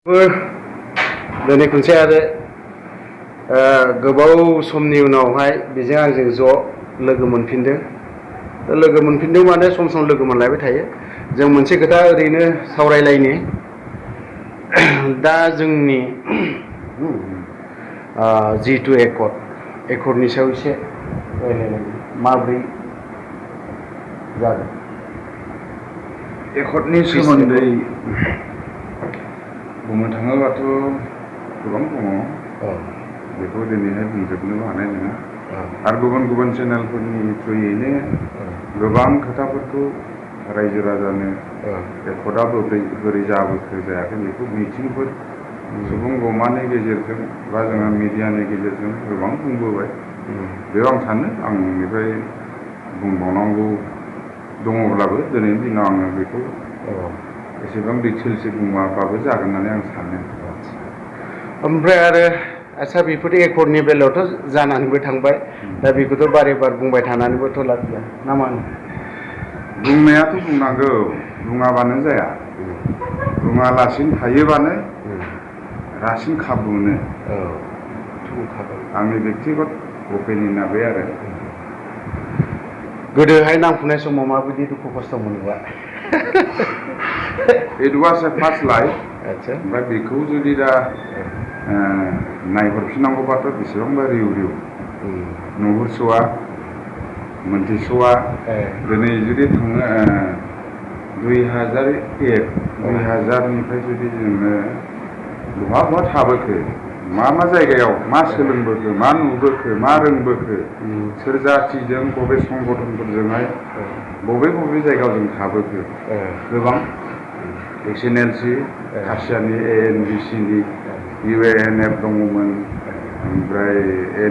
दिनै खनसे आरो गोबाव समनि उनावहाय बेजों आंजों ज' लोगो मोनफिनदों। लोगो मोनफिनदों माने सम सम लोगो मोनलायबाय थायो। जों मोनसे खोथा ओरैनो सावरायलायनि। दा जोंनि जिथु एकर्डनि सायाव एसे रायलायलायनि माब्रै जागोन एकर्डनि सोमोन्दै बुंनो थाङोबाथ' गोबां दङ। बेखौ दिनैहाय बुंजोबनोबो हानाय नङा। आरो गुबुन गुबुन चेनेलफोरनि थ्रुयैनो गोबां खोथाफोरखौ रायजो राजानो एकर्डआ बोरै जाबोखो जायाखै बेखौ मिथिंफोर सुबुं गमानि गेजेरजों बा जोङो मिडियानि गेजेरजों गोबां बुंबोबाय। बेयाव आं सानो आंनिफ्राय बुंबावनांगौ दङब्लाबो दिनैनि दिनाव आङो बेखौ एसेबां डिटेल्सै बुङाबाबो जागोन होननानै आं सानो। ओमफ्राय आरो आच्चा बेफोर एकर्डनि बेलायावथ' जानानैबो थांबाय। दा बेखौथ' बारे बार बुंबाय थानानैबोथ' लाब गैया ना मा होनो? बुंनायाथ' बुंनांगौ, बुङाबानो जाया। बुङालासिनो थायोबानो रासिन खाबु मोनो। आंनि बेक्तिगत अपिनियना बे आरो। गोदोहाय नांफुनाय समाव माबायदि दुखु खस्थ' मोनबोबाय? It was a first life. आच्चा ओमफ्राय बेखौ जुदि दा नायहरफिननांगौबाथ' बेसेबांबा रिउ रिउ नुहुरस'वा, मोनथिस'वा। दिनै जुदि थाङो 2001-2000निफ्राय जुदि जोङो बहा बहा थाबोखो, मा मा जायगायाव मा सोलोंबोखो, मा नुबोखो, मा रोंबोखो, सोर जाथिजों बबे संगठनफोरजोंहाय बबे बबे जायगायाव जों थाबोखो, गोबां SNLC, खासियानि ANBCनि UANF दङमोन, ओमफ्राय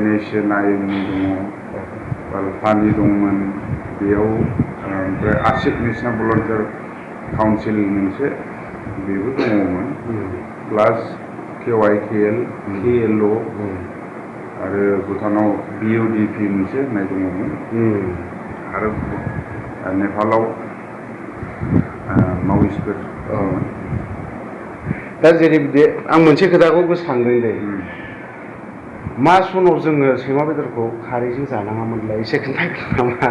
NACNI दङ, बालफानि दंमोन बेयाव, ओमफ्राय आसिफ नेसनेल भलन्टियार काउन्सिल मोनसे बेबो दङमोन, प्लास KYKL, KLO, आरो भुटानाव BODP मोनसे होननाय दङमोन, आरो नेपालाव मावइसफोर दंमोन। दा जेरै आं मोनसे खोथाखौ गोसोखांदों दे, मा सनाव जोङो सैमा बेदरखौ खारैजों जानाङामोनलाय एसे खोन्थागोन नामा?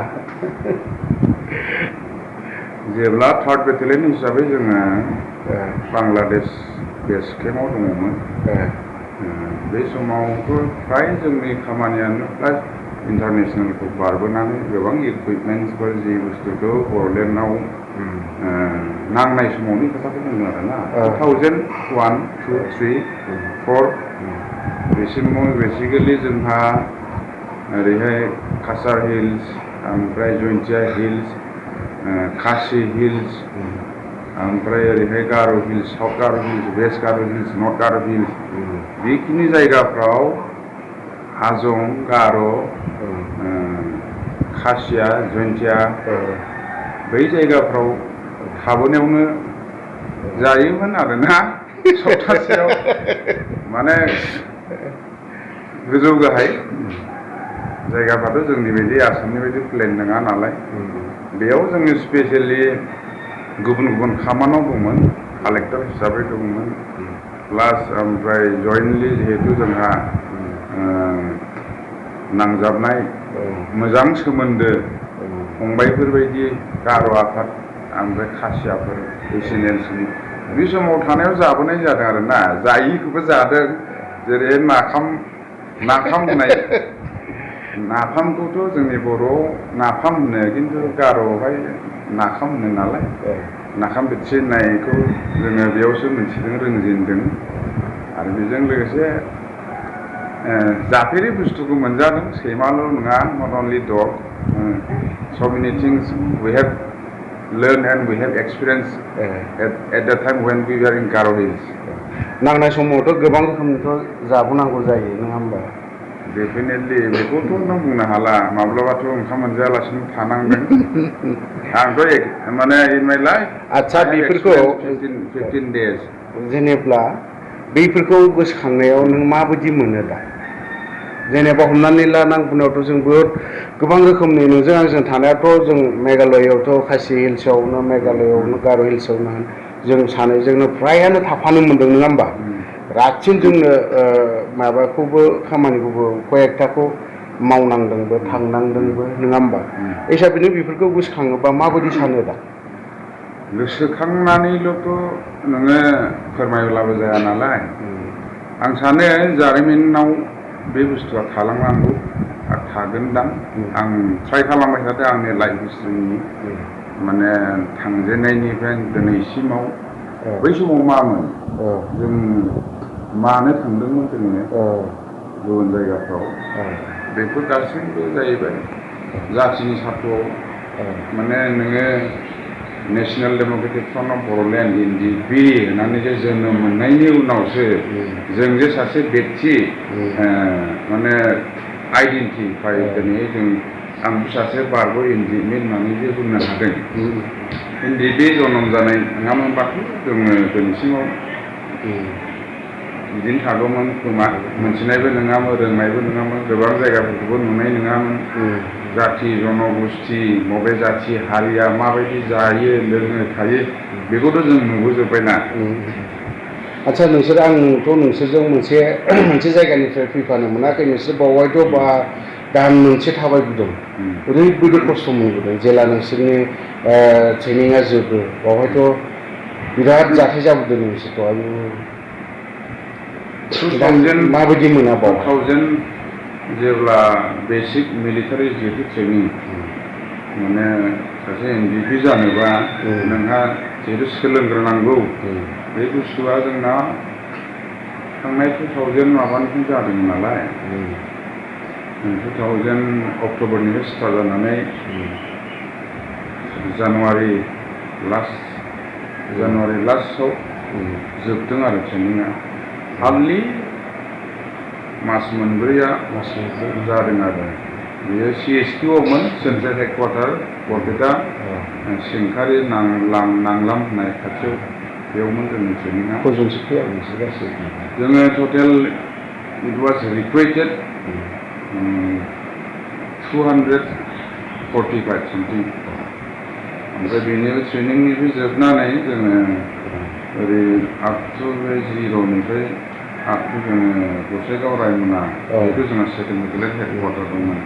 जेब्ला 3rd बेटेलियन हिसाबै जोङो बांलादेश बेस केम्पआव दङमोन, बे समावथ' फ्राय जोंनि खामानियानो फ्राय इन्टारनेसनेलखौ बारबोनानै गोबां इकुइपमेन्टसफोर जि बुस्थुखौ बर'लेण्डआव नांनाय समावनि खोथाखौ बुंदों आरो ना, 2001, 2, 3, 4 बेसिमाव बेसिकेलि जोंहा ओरैहाय कासार हिल्स, ओमफ्राय जयन्तिया हिल्स, खासि हिल्स, ओमफ्राय ओरैहाय गार' हिल्स, साउथ गार' हिल्स, वेस्ट गार' हिल्स, नर्थ गार' हिल्स, बेखिनि जायगाफ्राव हाजं, गार', खासिया, जयन्तिया बै जायगाफ्राव थाबोनायावनो जायोमोन आरोना सप्तासेयाव, माने गोजौ गाहाय जायगाफ्राथ' जोंनि बायदि आसामनि बायदि प्लेन नङा नालाय, बेयाव जोङो स्पेसियेलि गुबुन गुबुन खामानियाव दंमोन, कालेक्टर हिसाबै दंमोन, प्लास ओमफ्राय जयेन्टलि जिहेतु जोंहा नांजाबनाय मोजां सोमोन्दो फंबायफोरबायदि गार' आफाद, ओमफ्राय खासियाफोर SNLCनि बे समाव थानायाव जाबोनाय जादों आरो ना, जायिखौबो जादों। जेरै नाफाम होननाय, नाफामखौथ' जोंनि बर'आव नाफाम होनो, खिन्थु गार'आवहाय नाफाम होनो नालाय, नाफाम बोथिसे होननायखौ जोङो बेयावसो मिथिदों, रोंजेनदों। आरो बेजों लोगोसे जाफेरि बुस्थुखौ मोनजादों, सैमाल' नङा, not only dug, so many things we have learned and we have experienced at the time when we were in Garo Hills. नांनाय समावथ' गोबां रोखोमनिथ' जाबोनांगौ जायो नङा होमबा? डेफिनेटलि बेखौथ' नों बुंनो हाला, माब्लाबाथ' ओंखाम मोनजायालासिनो थानांदों। आंथ' माने इन माइ लाइफ आच्चा बेफोरखौ 15 days जेनेब्ला बैफोरखौ गोसोखांनायाव नों माबायदि मोनो दा? जेनेबा हमनानै ला नांफुनायावथ' जों बहुद गोबां रोखोमनि नोंजों आंजों थानायाथ' जों मेघालयआवथ' खासि हिल्सआवनो, मेघालयआवनो गार' हिल्सआवनो होन जों सानैजोंनो फ्रायानो थाफानो मोन्दों नङा होमबा रातसिम जोंनो माबाखौबो खामानिखौबो कयेकथाखौ मावनांदोंबो थांनांदोंबो नङा होमबा हिसाबैनो बेफोरखौ गोसोखाङोबा माबायदि सानो दा गोसोखांनानैल'थ' नोङो फोरमायब्लाबो जाया नालाय आं सानो जारिमिनाव बे बुस्थुआ थालांनांगौ आरो थागोनदां आं ट्राइ खालामबाय थादों आंनि लाइफ हिस्ट्रिनि माने थांजेननायनिफ्राय दिनैसिमाव बै समाव मामोन जों मानो थांदोंमोन जोङो गुबुन जायगाफ्राव बेफोर गासैबो जाहैबाय जाथिनि सार्थ'आव माने नोङो National Democratic Front of Bodoland NDP होननानै जे जोनोम मोननायनि उनावसो जों जे सासे बेक्ति माने आइडेन्टिफाइ दिनै जों आं सासे बारग' NDP होननानै जे बुंनो हादों NDP जोनोम जानाय नङामोनबाथ' जोङो दिनैसिमाव बिदिनो थागौमोन खोमा मोनथिनायबो नङामोन रोंनायबो नङामोन गोबां जायगाफोरखौबो नुनाय नङामोन जाथि जन'गोष्ठि बबे जाथि हारिया माबायदि जायो लोङो थायो बेखौथ' जों नुबोजोब्बायना आच्छा नोंसोर आंथ' नोंसोरजों मोनसे जायगानिफ्राय फैफानो मोनाखै नोंसोर बावहायथ' बा दान मोनसे थाबायबोदों ओरैबायदि खस्थ' मोनबोदों जेला नोंसोरनि ट्रेनिंआ जोबो बावहायथ' बिराद जाथाय जाबोदों नोंसोरथ' आयु माबायदि मोना बाव 2000 जेब्ला बेसिक मिलिटारि जिहेतु ट्रेनिं माने सासे NDP जानोबा नोंहा जिहेतु सोलोंग्रोनांगौ बे बुस्थुआ जोंना थांनाय 2000 माबानिफ्राय जादोंमोन नालाय 2000 अक्ट'बरनिफ्राय स्टार्ट जानानै जानुवारि लास्टआव जोबदों आरो ट्रेनिंआ हार्डलि मास मोनब्रैया जादों आरो बेयो CSQआवमोन सेन्ट्रेल हेडक्वार्टार बरपेटा सिंखारि नांलाम होननाय खाथियाव बेयावमोन जोंनि ट्रेनिंआ जोङो टटेल इट वाज रिक्रुइटेड 245 सामथिं ओमफ्राय बेनि ट्रेनिंनिफ्राय जोबनानै जोङो ओरै आप टु बे जिर'निफ्राय आप टु जोङो गसाइगाव रायमना बेखौ जोंहा सेकेन्ड हेडक्वार्टार दंमोन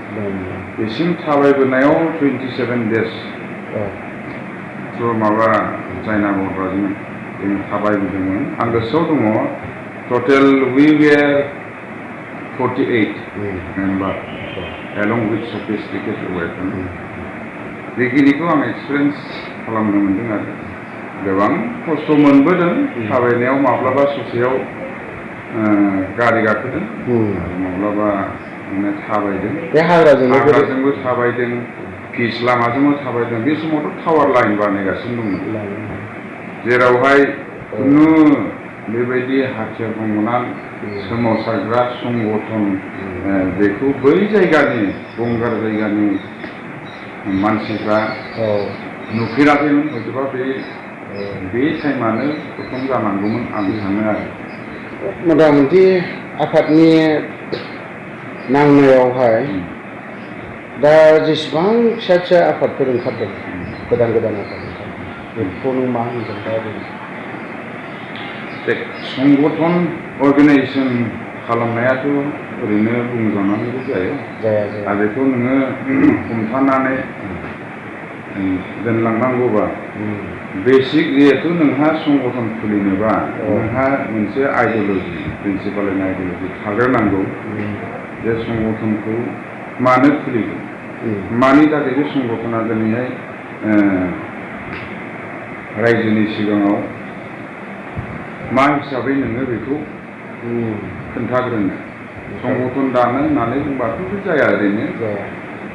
बेसिम थाबायबोनायाव 27 days माबा चाइना बर्डारजों जों थाबायबोदोंमोन आं गोसोआव दङ total we were 48 member along with sophisticated weapon बेखिनिखौ आं एक्सपिरियेन्स खालामनो मोन्दों आरो गोबां खस्थ' मोनबोदों थाबायनायाव माब्लाबा ससेयाव गारि गाखोदों माब्लाबा माने थाबायदों बे हाग्राजोंबो थाबायदों पिच लामाजोंबो थाबायदों बे समावथ' टावार लाइन बानायगासिनो दंमोन जेरावहाय खुनु बेबायदि हाथियार दंमोना सोमावसारग्रा संगठन बेखौ बै जायगानि गंगार जायगानि मानसिफ्रा नुफेराखैमोन हयतोबा बे टाइमानो प्रथम जानांगौमोन आं सानो आरो मथा मथि आफादनि नांनायावहाय दा जेसेबां फिसा फिसा आफादफोर ओंखारदों गोदान आफाद ओंखारदों बेखौ नों मा होनगोन दा संगठन अर्गानाइजेसन खालामनायाथ' ओरैनो बुंजानानैबो जाया आरो बेखौ नोङो हमथानानै दोनलांनांगौबा बेसिक जिहेतु नोंहा संगठन खुलिनोबा नोंहा मोनसे आइडिय'लजि प्रिन्सिपाल एन्ड आइडिय'लजि थाग्रोनांगौ बे संगठनखौ मानो खुलिगोन मानि थाखाय बे संगठना दिनैहाय रायजोनि सिगाङाव मा हिसाबै नोङो बेखौ खोन्थाग्रोनो संगठन दानो होननानै बुंबाथ' बे जाया ओरैनो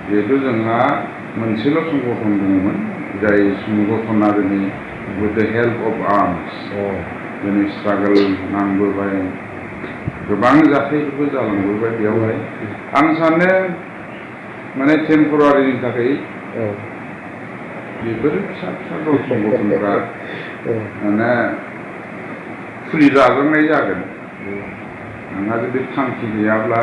जिहेतु जोंहा मोनसेल' संगठन दङमोन जाय संगठना दिनै with the help of arms दिनै स्ट्रागल नांबोबाय गोबां जाथायफोरबो जालांबोबाय बेयावहाय आं सानो माने टेम्परारिनि थाखाय बेफोर फिसा फिसा दल संगठनफ्रा माने खुलि जालांनाय जागोन नोंहा जुदि थांखि गैयाब्ला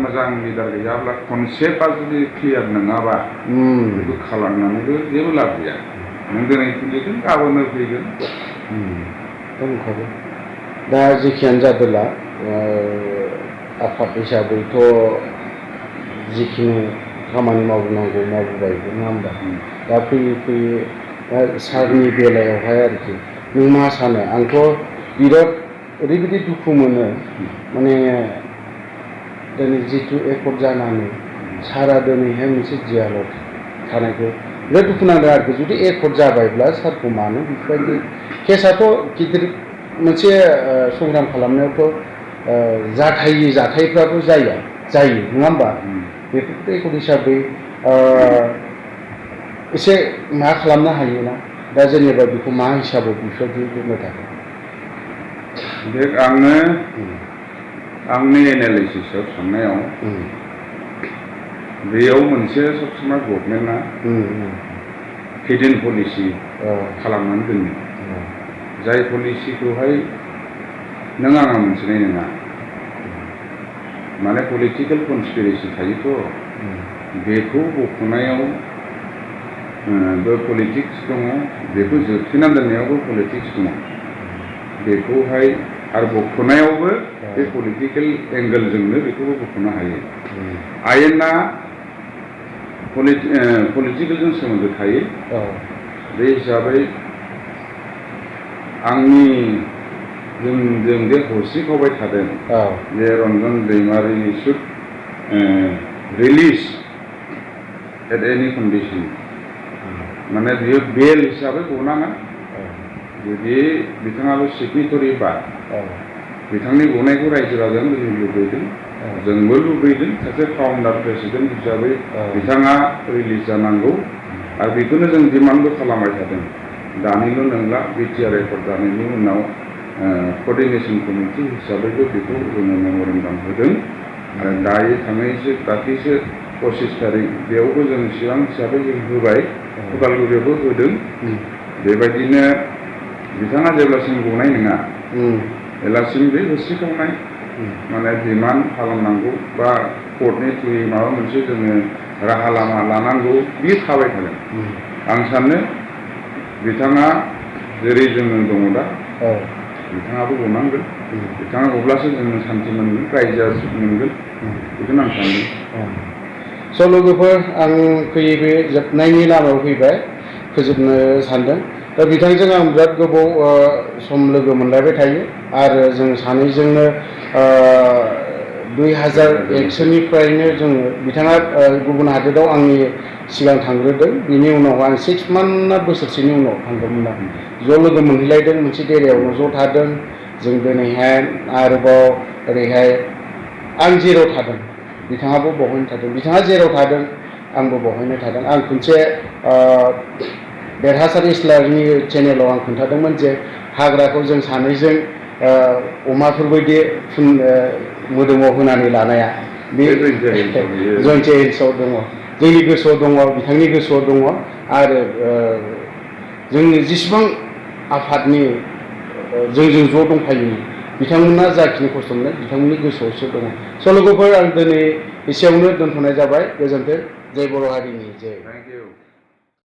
मोजां लिडार गैयाब्ला कनसेप्टआ जुदि क्लियार नङाबा बेखौ खालामनानैबो जेबो लाब गैया नों दिनै खुलिगोन गाबोननो फैगोन नंखागौ दा जेखियानो जादोला आफाद हिसाबैथ' जिखिनि खामानि मावनांगौ मावबोबाय नङा होमबा दा फैयै फैयै सारनि बेलायावहाय आरोखि नों मा सानो आंथ' बिराद ओरैबायदि दुखु मोनो माने दिनै जिथु एकर्ड जानानै सारा दिनैहाय मोनसे दियालग थानायखौ बिराद दुखु नांदों आरोखि जुदि एकर्ड जाबायब्ला सारखौ मानो बेफोरबायदि केसाथ' गिदिर मोनसे संग्राम खालामनायावथ' जाथायि जाथायफ्राबो जायो नङा होमबा बेफोरखौथ' एकर्ड हिसाबै एसे मा खालामनो हायोना दा जेनेबा बेखौ मा हिसाबै बेफोरबायदि दोननो थाखाय देख आङो आंनि एनालिसिसआव साननायाव बेयाव मोनसे सबसमाय गभर्नमेन्टआ हिडेन पलिसि खालामनानै दोनो जाय पलिसिखौहाय नों आंहा मोनथिनाय नङा माने पलिटिकेल कनस्पिरेसि थायोथ' बेखौ बख'नायाव पलिटिक्स दङ बेखौ जोबथेनानै दोननायावबो पलिटिक्स दङ बेखौहाय आरो बख'नायावबो बे पलिटिकेल एंगेलजोंनो बेखौबो बख'नो हायो आयेना पलिटिकेलजों सोमोन्दो थायो बे हिसाबै आंनि जों जे हस्रिखावबाय थादों जे रन्जन दैमारिनि शुड रिलिज एट एनि कन्डिसन माने बियो बेल हिसाबै गनाङा जुदि बिथाङाबो सिगनेटरि बा बिथांनि गनायखौ रायजो राजानो लुबैदों जोंबो लुबैदों सासे फाउन्डार प्रेसिडेन्ट हिसाबै बिथाङा रिलिज जानांगौ आरो बेखौनो जों डिमान्डबो खालामबाय थादों दानिल' नंला बिटिआर एकर्ड जानायनि उनाव कर्डिनेसन कमिटि हिसाबैबो बेखौ जोङो मेम'रेन्डाम होदों आरो दायो थांनायसो दाख्लैसो 25 तारिख बेयावबो जों सिगां हिसाबै जों होबाय उदालगुरियावबो होदों बेबायदिनो बिथाङा जेब्लासिम गनाय नङा अब्लासिम बे हस्रिखावनाय माने डिमान्ड खालामनांगौ बा कर्टनि थ्रुयै माबा मोनसे जोङो राहा लामा लानांगौ बियो थाबाय थागोन आं सानो बिथाङा जेरै जोङो दङ दा बिथाङाबो गनांगोन बिथाङा गब्लासो जोङो सान्थि मोनगोन रायजोआ सुख मोनगोन बेखौनो आं सानो स' लोगोफोर आं फैयै बे जोबनायनि लामायाव फैबाय फोजोबनो सानदों दा बिथांजों आं बिराद गोबाव सम लोगो मोनलायबाय थायो आरो जों सानैजोंनो 2001सोनिफ्रायनो जोङो बिथाङा गुबुन हादोराव आंनि सिगां थांग्रोदों बिनि उनाव आं 6 मान्थ ना बोसोरसेनि उनाव थांदोंमोन आं ज' लोगो मोनहैलायदों मोनसे एरियायावनो ज' थादों जों दिनैहाय आरोबाव ओरैहाय आं जेराव थादों बिथाङाबो बहायनो थादों बिथाङा जेराव थादों आंबो बहायनो थादों आं खनसे देरहासार इस्लारनि चेनेलाव आं खोन्थादोंमोन जे हाग्राखौ जों सानैजों अमाफोरबायदि मोदोमाव होनानै लानाया बे जयन्त हिल्सआव दङ जोंनि गोसोआव दङ बिथांनि गोसोआव दङ आरो जोंनि जेसेबां आफादनि जोंजों ज' दंफायोमोन बिथांमोना जाखिनि खस्थ' मोनो बिथांमोननि गोसोआवसो दङ स' लोगोफोर आं दिनै एसेयावनो दोनथ'नाय जाबाय गोजोन्थों जय बर' हारिनि जय थेंक इउ